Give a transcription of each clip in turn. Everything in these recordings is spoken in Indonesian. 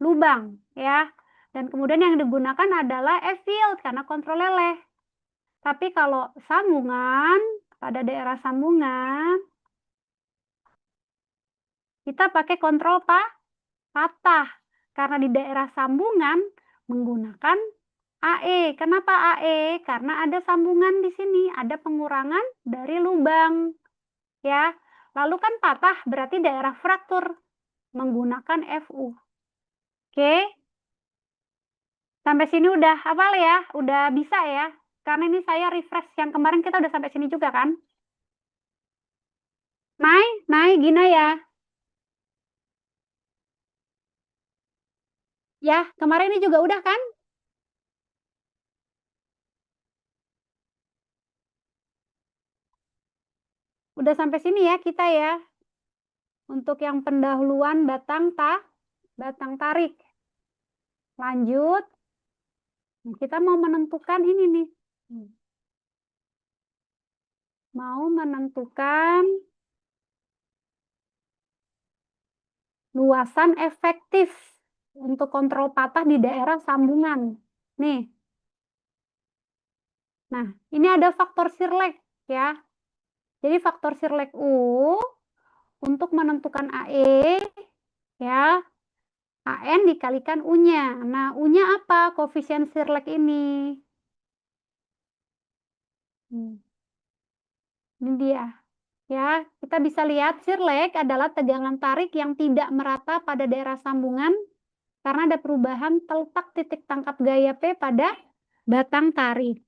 lubang ya. Dan kemudian yang digunakan adalah F-field karena kontrol leleh. Tapi kalau sambungan, pada daerah sambungan, kita pakai kontrol patah. Karena di daerah sambungan menggunakan AE. Kenapa AE? Karena ada sambungan di sini, ada pengurangan dari lubang. Ya, lalu kan patah berarti daerah fraktur menggunakan FU. Oke, sampai sini udah hafal ya, udah bisa ya. Karena ini saya refresh yang kemarin kita udah sampai sini juga kan. Naik Gina ya. Ya, kemarin ini juga udah kan? Udah sampai sini ya kita ya. Untuk yang pendahuluan batang tarik. Lanjut. Kita mau menentukan ini nih. Mau menentukan luasan efektif untuk kontrol patah di daerah sambungan. Nih. Nah, ini ada faktor Sirlek ya. Jadi faktor Sirlek U untuk menentukan AE ya, AN dikalikan U-nya. Nah, U-nya apa? Koefisien Sirlek ini. Ini dia. Ya, kita bisa lihat Sirlek adalah tegangan tarik yang tidak merata pada daerah sambungan karena ada perubahan terletak titik tangkap gaya P pada batang tarik.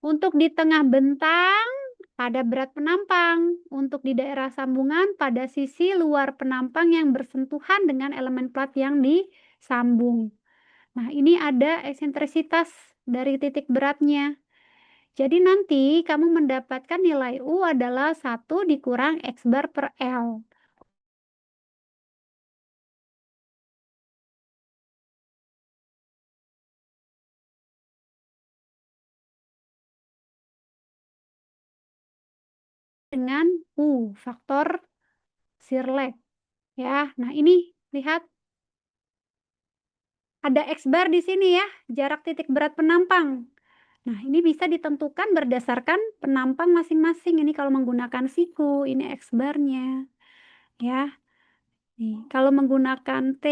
Untuk di tengah bentang pada berat penampang, untuk di daerah sambungan pada sisi luar penampang yang bersentuhan dengan elemen plat yang disambung. Nah, ini ada eksentrisitas dari titik beratnya. Jadi nanti kamu mendapatkan nilai U adalah 1 dikurang X bar per L. Dengan U, faktor Sirlek. Ya, nah ini lihat. Ada X bar di sini ya, jarak titik berat penampang. Nah, ini bisa ditentukan berdasarkan penampang masing-masing. Ini kalau menggunakan siku, ini X barnya. Ya. Nih, kalau menggunakan T,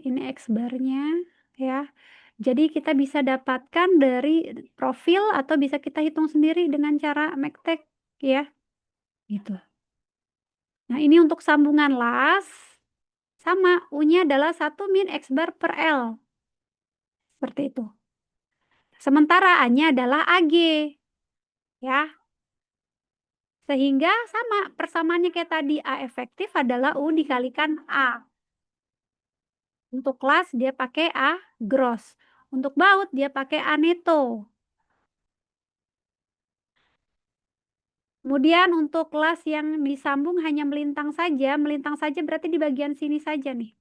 ini X barnya ya. Jadi kita bisa dapatkan dari profil atau bisa kita hitung sendiri dengan cara MECTEC ya. Gitu. Nah, ini untuk sambungan las sama U-nya adalah 1 min X bar per L. Seperti itu. Sementara A-nya adalah AG. Ya. Sehingga sama persamaannya kayak tadi, A efektif adalah U dikalikan A. Untuk kelas dia pakai A gross. Untuk baut dia pakai A neto. Kemudian untuk kelas yang disambung hanya melintang saja berarti di bagian sini saja nih.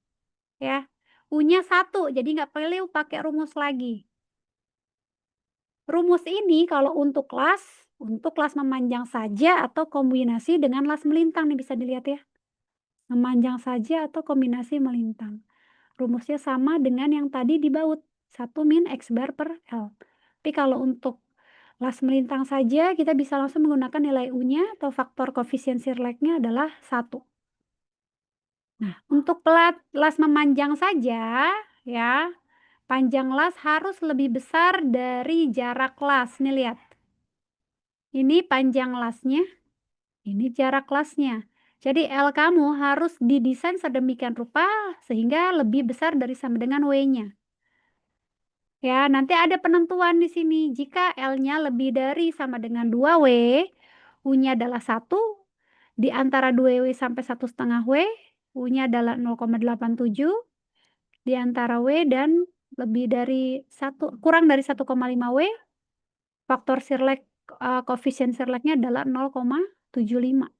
Ya. U-nya 1, jadi nggak perlu pakai rumus lagi. Rumus ini kalau untuk las memanjang saja atau kombinasi dengan las melintang nih bisa dilihat ya. Memanjang saja atau kombinasi melintang. Rumusnya sama dengan yang tadi di baut, 1 min X bar per L. Tapi kalau untuk las melintang saja kita bisa langsung menggunakan nilai U-nya atau faktor koefisien Sirleknya adalah 1. Nah, untuk las memanjang saja ya, panjang las harus lebih besar dari jarak las. Nih lihat. Ini panjang lasnya, ini jarak lasnya. Jadi L kamu harus didesain sedemikian rupa sehingga lebih besar dari sama dengan W-nya. Ya, nanti ada penentuan di sini. Jika L-nya lebih dari sama dengan 2W, U-nya adalah 1, di antara 2W sampai 1,5 W, U-nya adalah 0,87, di antara W dan lebih dari 1, kurang dari 1,5 W, faktor Sirlek koefisien Sirleknya adalah 0,75.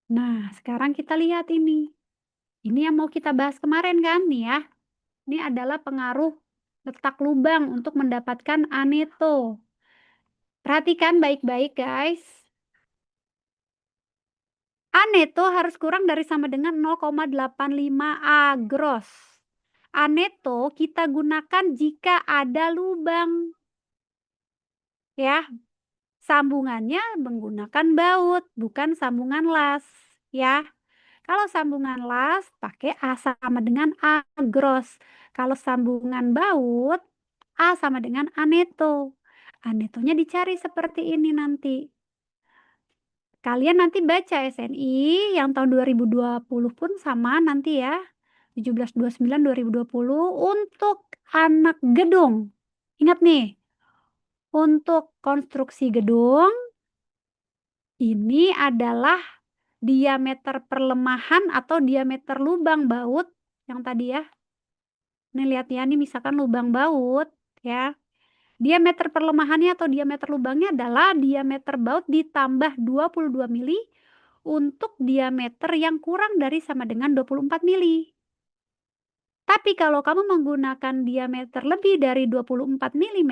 Nah, sekarang kita lihat ini. Ini yang mau kita bahas kemarin kan nih ya. Ini adalah pengaruh letak lubang untuk mendapatkan aneto. Perhatikan baik-baik guys. Aneto harus kurang dari sama dengan 0,85 A gross. Aneto kita gunakan jika ada lubang. Ya, sambungannya menggunakan baut, bukan sambungan las. Ya, kalau sambungan las pakai A sama dengan agros. Kalau sambungan baut, A sama dengan aneto. Anetonya dicari seperti ini nanti. Kalian nanti baca SNI yang tahun 2020 pun sama nanti ya. 1729 2020 untuk anak gedung. Ingat nih, untuk konstruksi gedung ini adalah diameter perlemahan atau diameter lubang baut yang tadi ya. Nih lihat ya, ini misalkan lubang baut ya. Diameter perlemahannya atau diameter lubangnya adalah diameter baut ditambah 22 mili untuk diameter yang kurang dari sama dengan 24 mili. Tapi kalau kamu menggunakan diameter lebih dari 24 mm,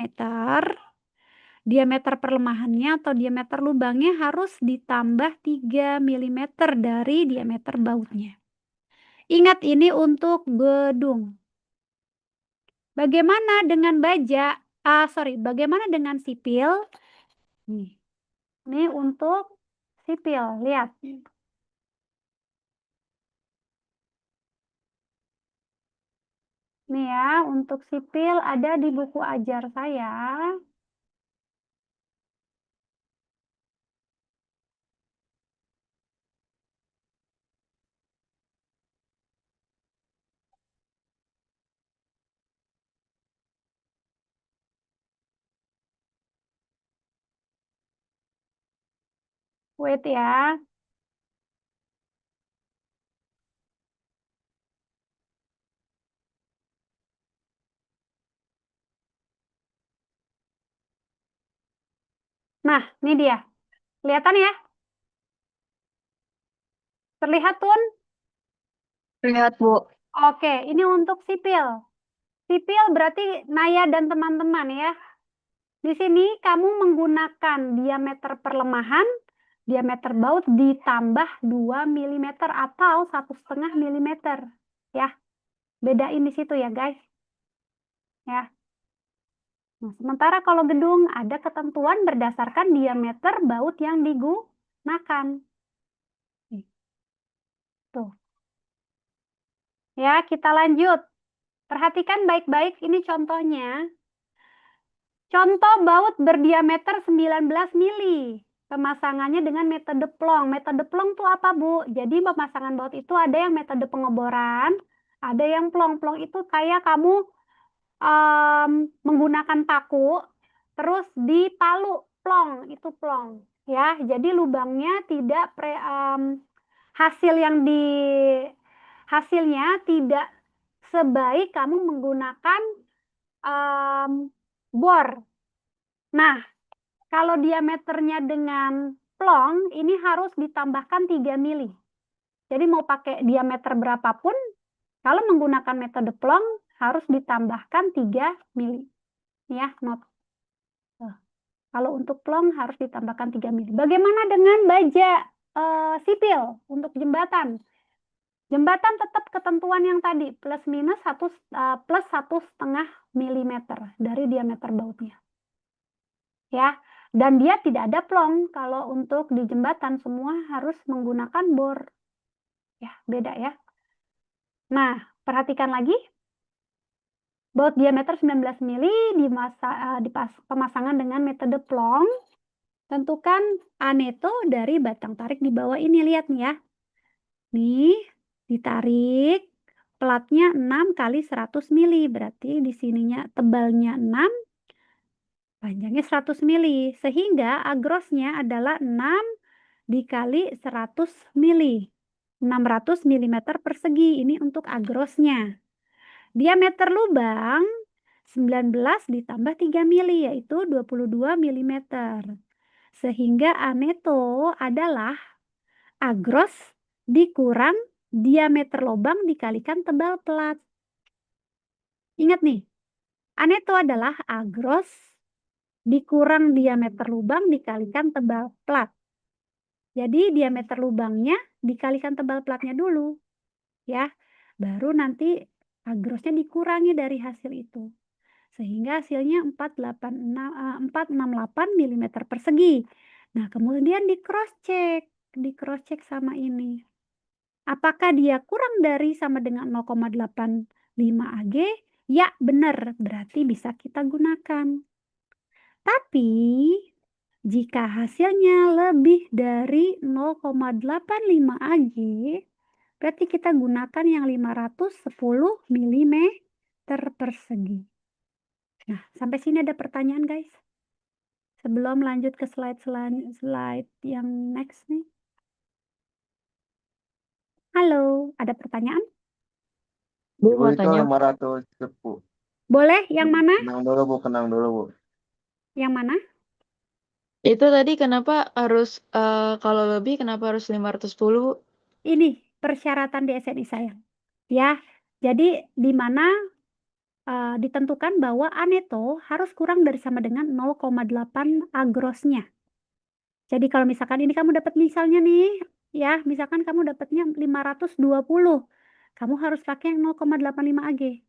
diameter perlemahannya atau diameter lubangnya harus ditambah 3 mm dari diameter bautnya. Ingat ini untuk gedung. Bagaimana dengan baja? Bagaimana dengan sipil? Nih, ini untuk sipil. Lihat. Nih ya, untuk sipil ada di buku ajar saya. Wait ya. Nah, ini dia. Kelihatan ya? Terlihat, Tun? Lihat, Bu. Oke, ini untuk sipil. Sipil berarti Naya dan teman-teman ya. Di sini kamu menggunakan diameter perlemahan, diameter baut ditambah 2 mm atau 1,5 mm. Ya, bedain di situ ya guys. Ya. Nah, sementara kalau gedung ada ketentuan berdasarkan diameter baut yang digunakan. Nih, tuh. Ya, kita lanjut. Perhatikan baik-baik ini contohnya. Contoh baut berdiameter 19 mili. Pemasangannya dengan metode plong. Metode plong itu apa, Bu? Jadi pemasangan baut itu ada yang metode pengeboran, ada yang plong. Plong itu kayak kamu menggunakan paku, terus dipalu. Plong, itu plong. Ya, jadi lubangnya tidak hasil yang di hasilnya tidak sebaik kamu menggunakan bor. Nah, kalau diameternya dengan plong, ini harus ditambahkan 3 mili. Jadi mau pakai diameter berapapun, kalau menggunakan metode plong, harus ditambahkan 3 mili. Ya, not. Kalau untuk plong harus ditambahkan 3 mili. Bagaimana dengan baja sipil untuk jembatan? Jembatan tetap ketentuan yang tadi, plus minus plus 1,5 milimeter dari diameter bautnya. Ya, dan dia tidak ada plong. Kalau untuk di jembatan semua harus menggunakan bor. Ya, beda ya. Nah, perhatikan lagi. Baut diameter 19 mili pemasangan dengan metode plong. Tentukan aneto dari batang tarik di bawah ini. Lihat nih ya. Nih, ditarik. Platnya 6 kali 100 mili. Berarti di sininya tebalnya 6. Panjangnya 100 mili. Sehingga agrosnya adalah 6 dikali 100 mili. 600 mm persegi. Ini untuk agrosnya. Diameter lubang 19 ditambah 3 mili yaitu 22 mm. Sehingga aneto adalah agros dikurang diameter lubang dikalikan tebal plat. Ingat nih, aneto adalah agros dikurang diameter lubang dikalikan tebal plat. Jadi diameter lubangnya dikalikan tebal platnya dulu. Ya, baru nanti Agrosnya dikurangi dari hasil itu. Sehingga hasilnya 468 mm persegi. Nah, kemudian di cross check sama ini. Apakah dia kurang dari sama dengan 0,85 Ag? Ya, benar. Berarti bisa kita gunakan. Tapi, jika hasilnya lebih dari 0,85 Ag, berarti kita gunakan yang 510 mm persegi. Nah, sampai sini ada pertanyaan, guys? Sebelum lanjut ke slide yang next nih. Halo, ada pertanyaan? Bu, Ibu mau itu tanya. 510. Boleh, yang mana? Kenang dulu, Bu. Yang mana? Itu tadi kenapa harus, kalau lebih kenapa harus 510, Bu? Ini persyaratan di SNI sayang. Ya, jadi di mana ditentukan bahwa aneto harus kurang dari sama dengan 0,8 agrosnya. Jadi kalau misalkan ini kamu dapat misalnya nih, ya, misalkan kamu dapatnya 520, kamu harus pakai yang 0,85 Ag.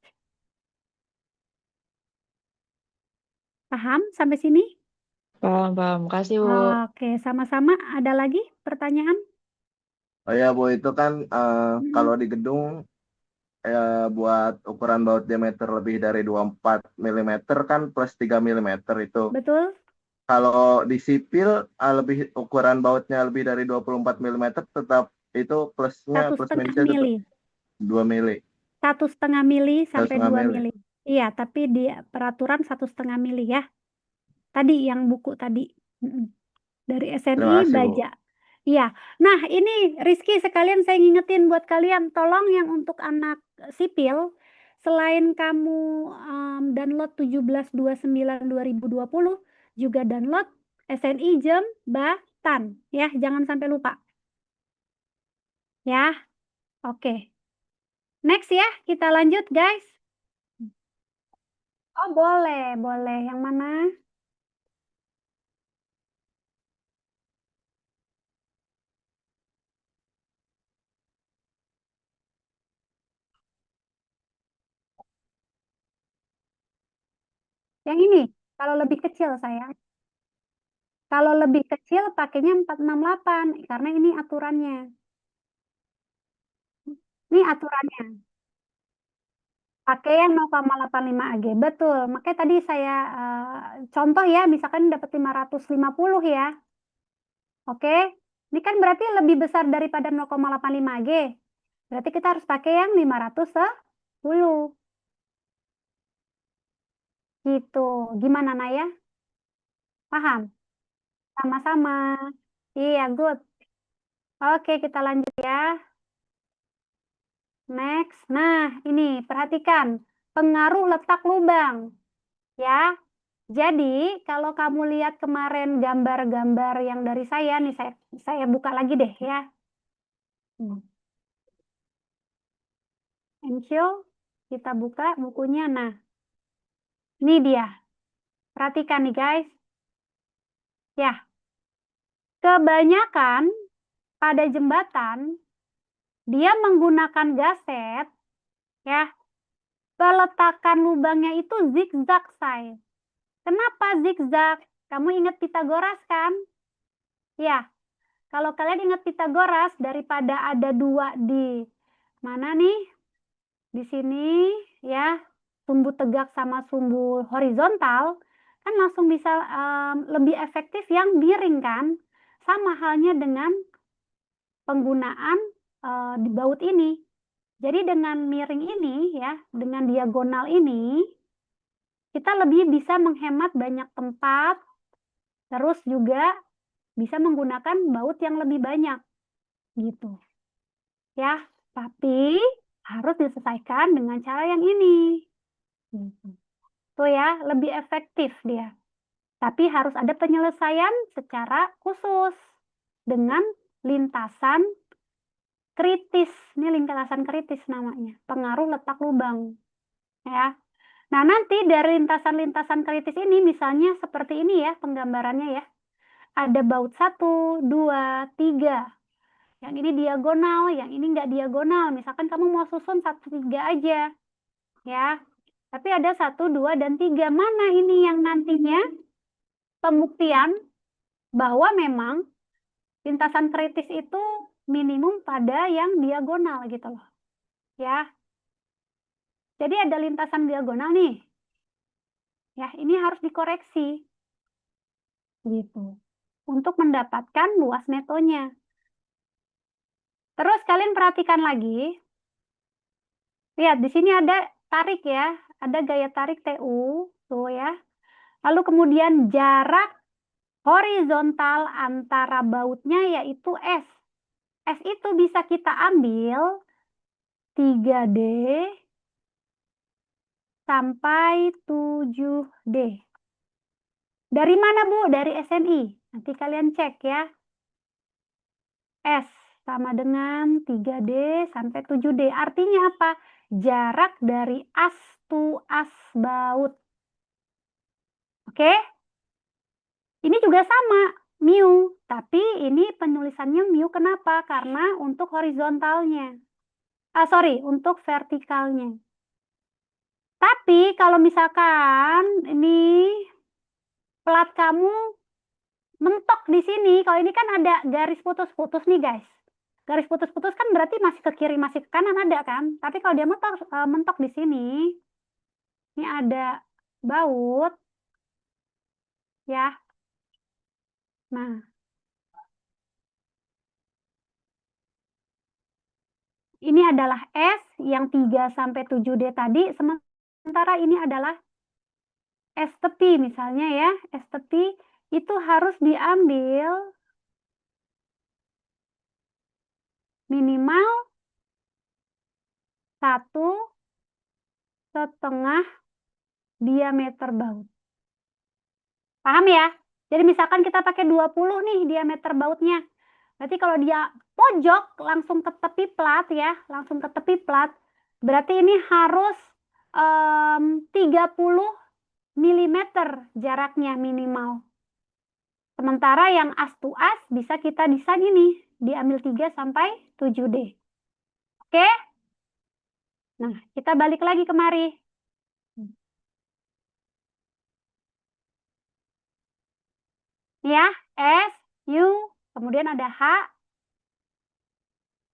Paham sampai sini? Paham, paham. Kasih, Bu. Oke, sama-sama. Ada lagi pertanyaan? Oh ya, Bu, itu kan Mm-mm. kalau di gedung buat ukuran baut diameter lebih dari 24 mm kan plus 3 mm itu. Betul? Kalau di sipil lebih ukuran bautnya lebih dari 24 mm tetap itu Satu plus setengah minusnya tetap mili. 2 mili, 1,5 mili satu sampai setengah 2 mili. mili. Iya, tapi di peraturan 1,5 mili ya. Tadi yang buku tadi. Mm-mm. Dari Terima SNI kasih, Bu. Baja. Iya. Nah, ini Rizky sekalian saya ngingetin buat kalian, tolong yang untuk anak sipil, selain kamu download 1729/2020, juga download SNI Jembatan. Ya, jangan sampai lupa. Ya, oke. Next ya, kita lanjut guys. Oh, boleh, boleh. Yang mana? Yang ini. Kalau lebih kecil, sayang. Kalau lebih kecil, pakainya 468. Karena ini aturannya. Ini aturannya. Pakai yang 0,85 Ag. Betul. Makanya tadi saya contoh ya, misalkan dapat 550 ya. Oke. Ini kan berarti lebih besar daripada 0,85 Ag. Berarti kita harus pakai yang 510. Gitu. Gimana Naya? Paham? Sama-sama. Iya, good. Oke, kita lanjut ya. Next. Nah, ini perhatikan pengaruh letak lubang. Ya, jadi kalau kamu lihat kemarin gambar-gambar yang dari saya nih, saya buka lagi deh ya. Ensure, kita buka bukunya. Nah, ini dia. Perhatikan nih guys. Ya, kebanyakan pada jembatan dia menggunakan gaset ya. Peletakan lubangnya itu zigzag size. Kenapa zigzag? Kamu ingat Pitagoras kan? Ya, kalau kalian ingat Pitagoras, daripada ada dua di mana nih? Di sini ya, sumbu tegak sama sumbu horizontal, kan langsung bisa lebih efektif yang miring kan? Sama halnya dengan penggunaan di baut ini. Jadi dengan miring ini ya, dengan diagonal ini, kita lebih bisa menghemat banyak tempat, terus juga bisa menggunakan baut yang lebih banyak gitu ya. Tapi harus diselesaikan dengan cara yang ini gitu. Tuh ya, lebih efektif dia. Tapi harus ada penyelesaian secara khusus dengan lintasan kritis. Ini lintasan kritis namanya, pengaruh letak lubang ya. Nah, nanti dari lintasan-lintasan kritis ini misalnya seperti ini ya penggambarannya ya. Ada baut 1, 2, 3. Yang ini diagonal, yang ini nggak diagonal. Misalkan kamu mau susun 1, 3 aja. ya. Tapi ada 1, 2, dan 3. Mana ini yang nantinya pembuktian bahwa memang lintasan kritis itu minimum pada yang diagonal gitu loh. Ya. Jadi ada lintasan diagonal nih. Ya, ini harus dikoreksi. Gitu. Untuk mendapatkan luas netonya. Terus kalian perhatikan lagi. Lihat, di sini ada tarik ya. Ada gaya tarik TU. Tuh ya. Lalu kemudian jarak horizontal antara bautnya yaitu S. S itu bisa kita ambil 3D sampai 7D. Dari mana, Bu? Dari SNI. Nanti kalian cek ya. S sama dengan 3D sampai 7D. Artinya apa? Jarak dari as to as baut. Oke? Ini juga sama, mu. Tapi ini penulisannya mu kenapa? Karena untuk horizontalnya. Untuk vertikalnya. Tapi kalau misalkan ini plat kamu mentok di sini, kalau ini kan ada garis putus-putus nih guys. Garis putus-putus kan berarti masih ke kiri, masih ke kanan ada kan? Tapi kalau dia mentok di sini, ini ada baut, ya. Nah, ini adalah S yang 3 sampai 7D tadi, sementara ini adalah S tepi misalnya ya. S tepi itu harus diambil minimal 1,5 diameter baut. Paham ya? Jadi misalkan kita pakai 20 nih diameter bautnya. Berarti kalau dia pojok langsung ke tepi plat ya, langsung ke tepi plat, berarti ini harus 30 mm jaraknya minimal. Sementara yang as to as bisa kita desain ini, diambil 3 sampai 7D. Oke? Nah, kita balik lagi kemari. Ya, S, U, kemudian ada H,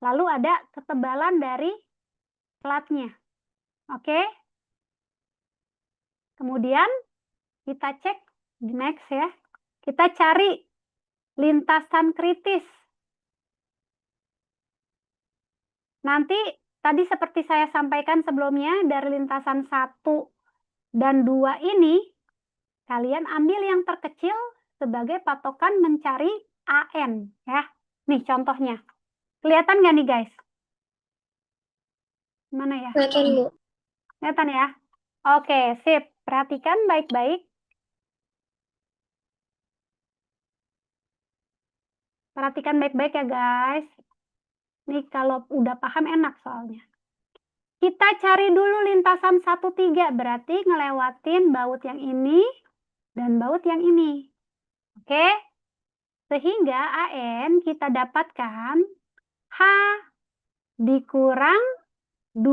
lalu ada ketebalan dari platnya. Oke? Kemudian kita cek di next ya. Kita cari lintasan kritis. Nanti tadi seperti saya sampaikan sebelumnya, dari lintasan 1 dan 2 ini, kalian ambil yang terkecil sebagai patokan mencari AN. Ya. Nih contohnya. Kelihatan nggak nih guys? Mana ya? Kelihatan, Bu. Kelihatan ya? Oke, sip. Perhatikan baik-baik. Perhatikan baik-baik ya guys. Nih kalau udah paham enak soalnya. Kita cari dulu lintasan 1, 3. Berarti ngelewatin baut yang ini dan baut yang ini. Oke? Sehingga AN kita dapatkan H dikurang 2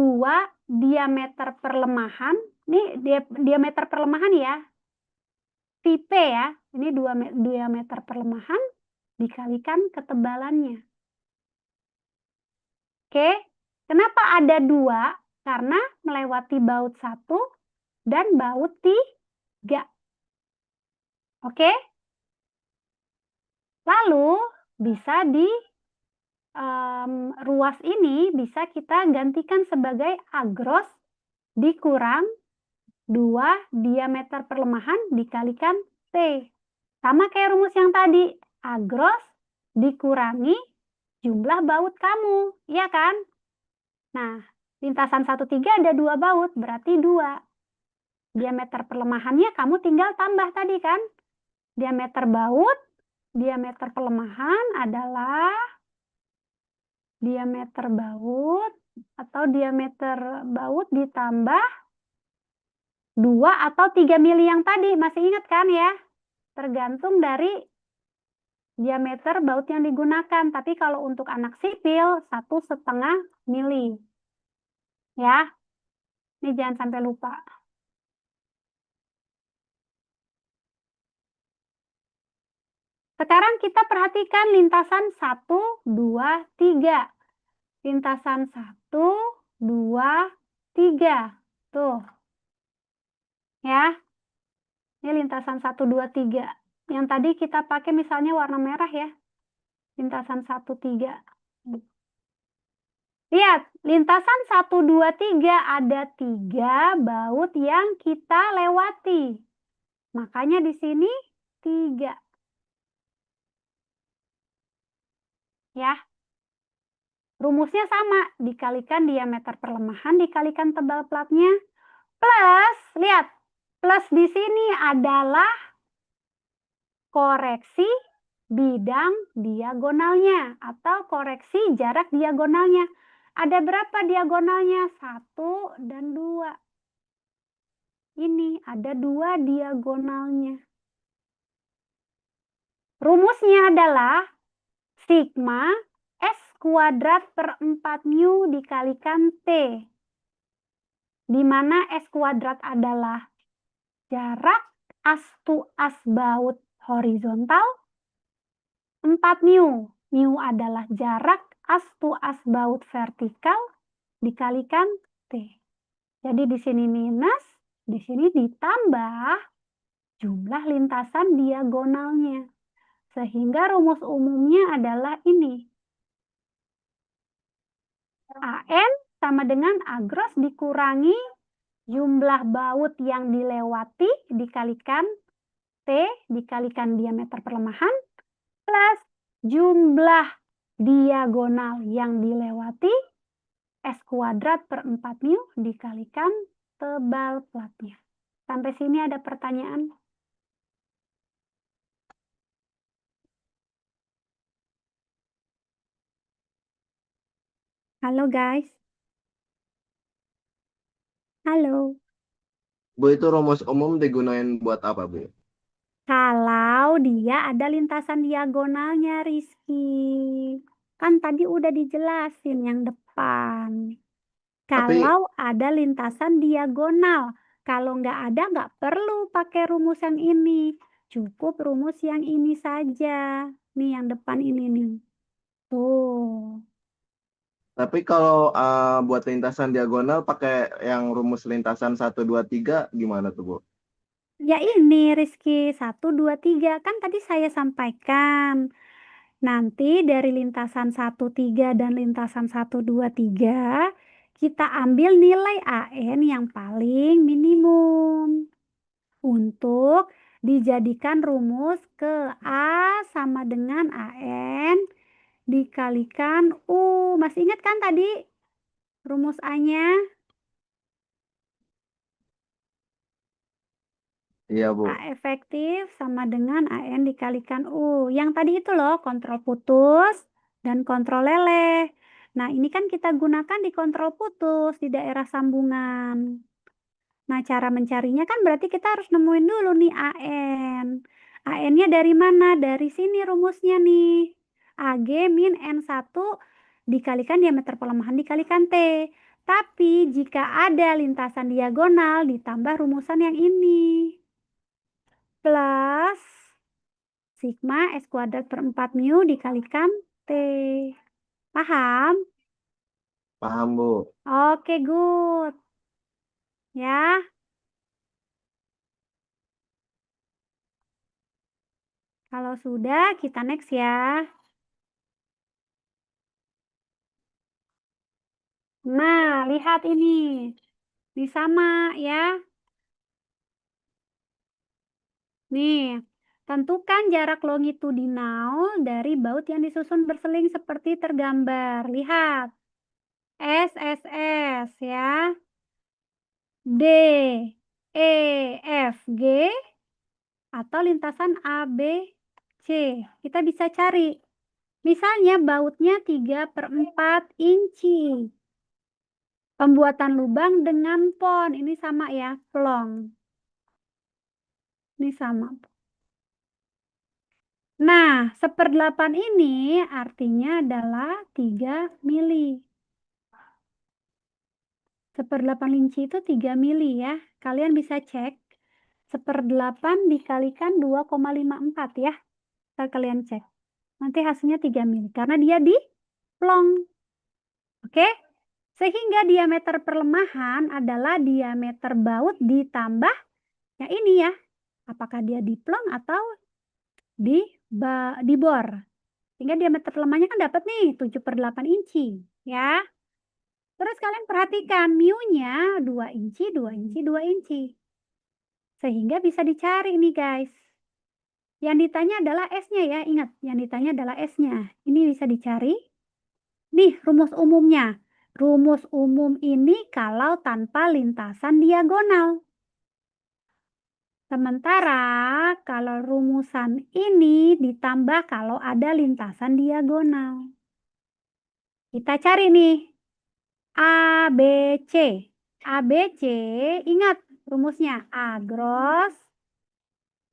diameter perlemahan. Ini diameter perlemahan ya. Pi P ya. Ini 2 diameter perlemahan dikalikan ketebalannya. Oke? Kenapa ada 2? Karena melewati baut 1 dan baut 3. Oke? Lalu bisa di ruas ini bisa kita gantikan sebagai agros dikurang 2 diameter perlemahan dikalikan T. Sama kayak rumus yang tadi. Agros dikurangi jumlah baut kamu. Iya kan? Nah, lintasan 1, 3 ada 2 baut. Berarti 2. Diameter perlemahannya kamu tinggal tambah tadi kan? Diameter baut, diameter perlemahan adalah diameter baut atau diameter baut ditambah 2 atau 3 mili yang tadi. Masih ingat kan ya? Tergantung dari diameter baut yang digunakan. Tapi kalau untuk anak sipil 1,5 mili. Ya. Ini jangan sampai lupa. Sekarang kita perhatikan lintasan 1, 2, 3. Lintasan 1, 2, 3. Tuh. Ya. Ini lintasan 1, 2, 3. Yang tadi kita pakai misalnya warna merah ya. Lintasan 1, 3. Lihat, lintasan 1, 2, 3 ada 3 baut yang kita lewati. Makanya di sini 3. Ya. Rumusnya sama, dikalikan diameter perlemahan, dikalikan tebal platnya, plus, lihat, plus di sini adalah koreksi bidang diagonalnya atau koreksi jarak diagonalnya. Ada berapa diagonalnya? 1 dan 2. Ini ada 2 diagonalnya. Rumusnya adalah sigma S kuadrat per 4 mu dikalikan T. Di mana S kuadrat adalah jarak as to as baut horizontal, 4 mu. Mu adalah jarak as to as baut vertikal dikalikan T. Jadi di sini minus, di sini ditambah jumlah lintasan diagonalnya. Sehingga rumus umumnya adalah ini. AN sama dengan A gross dikurangi jumlah baut yang dilewati dikalikan T dikalikan diameter perlemahan plus jumlah diagonal yang dilewati S kuadrat per 4 mu dikalikan tebal platnya. Sampai sini ada pertanyaan? Halo guys. Halo. Bu, itu rumus umum digunain buat apa, Bu? Kalau dia ada lintasan diagonalnya, Rizky. Kan tadi udah dijelasin yang depan. Tapi Kalau ada lintasan diagonal. Kalau nggak ada, nggak perlu pakai rumus yang ini. Cukup rumus yang ini saja. Nih, yang depan ini nih. Tuh. kalau buat lintasan diagonal pakai yang rumus lintasan 1, 2, 3 gimana tuh, Bu? Ya ini, Rizky. 1, 2, 3. Kan tadi saya sampaikan. Nanti dari lintasan 1, 3 dan lintasan 1, 2, 3, kita ambil nilai AN yang paling minimum. Untuk dijadikan rumus ke A sama dengan AN dikalikan U. Masih ingat kan tadi rumus A-nya? Iya, Bu. A efektif sama dengan AN dikalikan U. Yang tadi itu loh, kontrol putus dan kontrol leleh. Nah, ini kan kita gunakan di kontrol putus, di daerah sambungan. Nah, cara mencarinya kan berarti kita harus nemuin dulu nih AN. AN-nya dari mana? Dari sini rumusnya nih. AG min N1 dikalikan diameter pelemahan dikalikan T. Tapi jika ada lintasan diagonal ditambah rumusan yang ini. Plus sigma S kuadrat per 4 mu dikalikan T. Paham? Paham, Bu. Oke, good. Ya. Kalau sudah, kita next ya. Nah, lihat ini. Ini sama ya. Nih, tentukan jarak longitudinal dari baut yang disusun berseling seperti tergambar. Lihat. SSS ya. D, E, F, G atau lintasan A, B, C. Kita bisa cari. Misalnya bautnya 3/4 inci. Pembuatan lubang dengan pon. Ini sama ya, plong. Ini sama. Nah, 1/8 ini artinya adalah 3 mili. 1/8 inci itu 3 mili ya. Kalian bisa cek. 1/8 dikalikan 2,54 ya. Ntar kalian cek. Nanti hasilnya 3 mili. Karena dia di plong. Oke? Sehingga diameter perlemahan adalah diameter baut ditambah yang ini ya. Apakah dia di plong atau di bor. Sehingga diameter perlemahannya kan dapat nih 7/8 inci. Ya. Terus kalian perhatikan mu-nya 2 inci, 2 inci, 2 inci. Sehingga bisa dicari nih guys. Yang ditanya adalah S-nya ya. Ingat, yang ditanya adalah S-nya. Ini bisa dicari. Nih rumus umumnya. Rumus umum ini kalau tanpa lintasan diagonal. Sementara kalau rumusan ini ditambah kalau ada lintasan diagonal. Kita cari nih. ABC. ABC, ingat rumusnya. A gross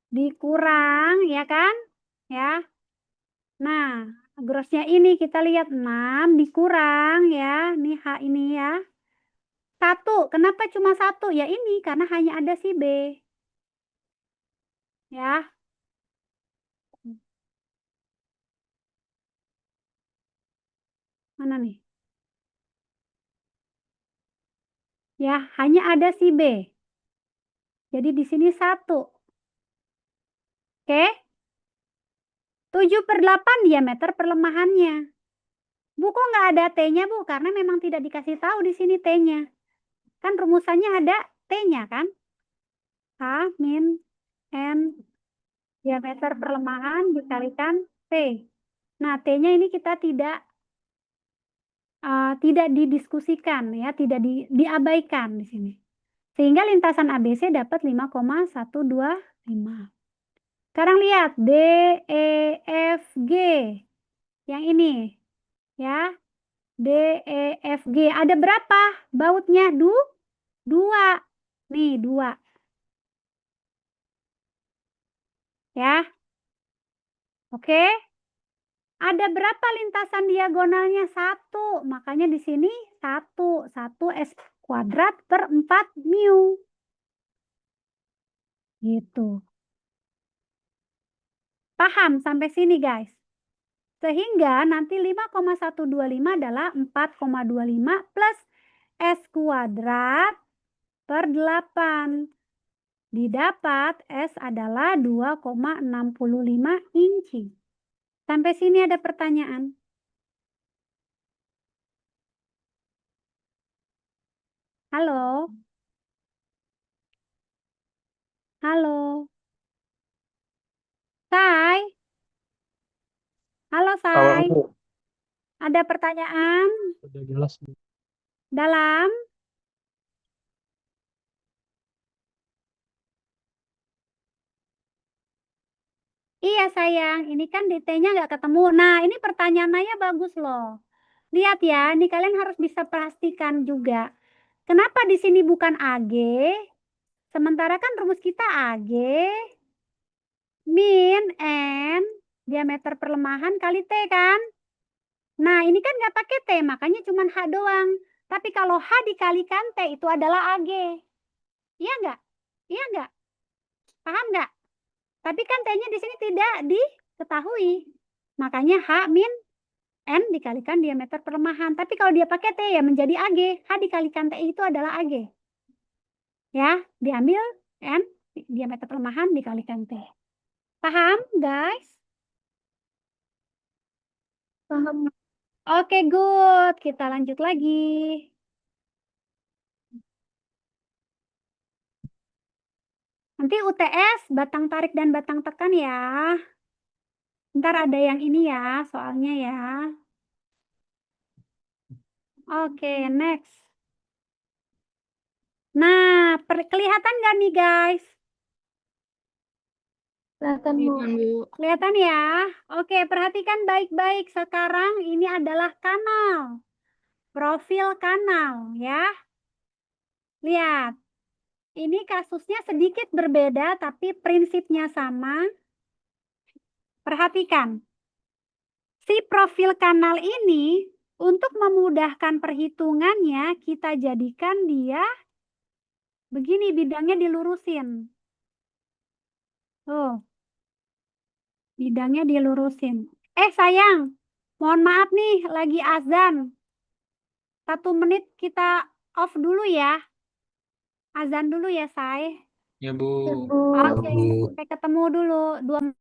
dikurang, ya kan? Ya. Nah, grossnya ini kita lihat 6 dikurang ya. Nih H ini ya. 1. Kenapa cuma 1? Ya ini, karena hanya ada si B. Ya. Mana nih? Ya, hanya ada si B. Jadi di sini 1. Oke? 7/8 diameter perlemahannya. Bu, kok nggak ada T-nya, Bu? Karena memang tidak dikasih tahu di sini T-nya. Kan rumusannya ada T-nya, kan? H min N diameter perlemahan dikalikan T. Nah, T-nya ini kita tidak didiskusikan, ya, tidak diabaikan di sini. Sehingga lintasan ABC dapat 5,125. Sekarang lihat D, E, F, G. Yang ini, ya. D, E, F, G. Ada berapa bautnya? 2. Nih, 2. Ya. Oke. Ada berapa lintasan diagonalnya? 1. Makanya di sini 1. 1 S kuadrat per 4 mu. Gitu. Paham sampai sini, guys? Sehingga nanti 5,125 adalah 4,25 plus S kuadrat per 8. Didapat S adalah 2,65 inci. Sampai sini ada pertanyaan? Halo? Halo? Say? Halo, Say? Ada pertanyaan? Sudah jelas. Dalam? Iya sayang, ini kan detailnya nggak ketemu. Nah, ini pertanyaannya bagus loh. Lihat ya, ini kalian harus bisa pastikan juga. Kenapa di sini bukan AG? Sementara kan rumus kita AG min N diameter perlemahan kali T kan? Nah, ini kan nggak pakai T, makanya cuma H doang. Tapi kalau H dikalikan T itu adalah AG. Iya nggak? Iya nggak? Paham nggak? Tapi kan T-nya di sini tidak diketahui. Makanya H min N dikalikan diameter perlemahan. Tapi kalau dia pakai T ya menjadi AG. H dikalikan T itu adalah AG. Ya, diambil N diameter perlemahan dikalikan T. Paham, guys? Paham. Oke, good. Kita lanjut lagi. Nanti UTS, batang tarik dan batang tekan ya. Ntar ada yang ini ya, soalnya ya. Oke, next. Nah, kelihatan nggak nih, guys? Kelihatan, Bu. Kelihatan ya? Oke, perhatikan baik-baik. Sekarang ini adalah kanal. Profil kanal ya. Lihat. Ini kasusnya sedikit berbeda tapi prinsipnya sama. Perhatikan. Si profil kanal ini Untuk memudahkan perhitungannya, kita jadikan dia begini, bidangnya dilurusin. Tuh, bidangnya dilurusin. Sayang, mohon maaf nih, lagi azan. 1 menit kita off dulu ya. Azan dulu ya, Say. Ya, Bu. Ya, Bu. Ya, Oke, Bu. sampai ketemu dulu. 2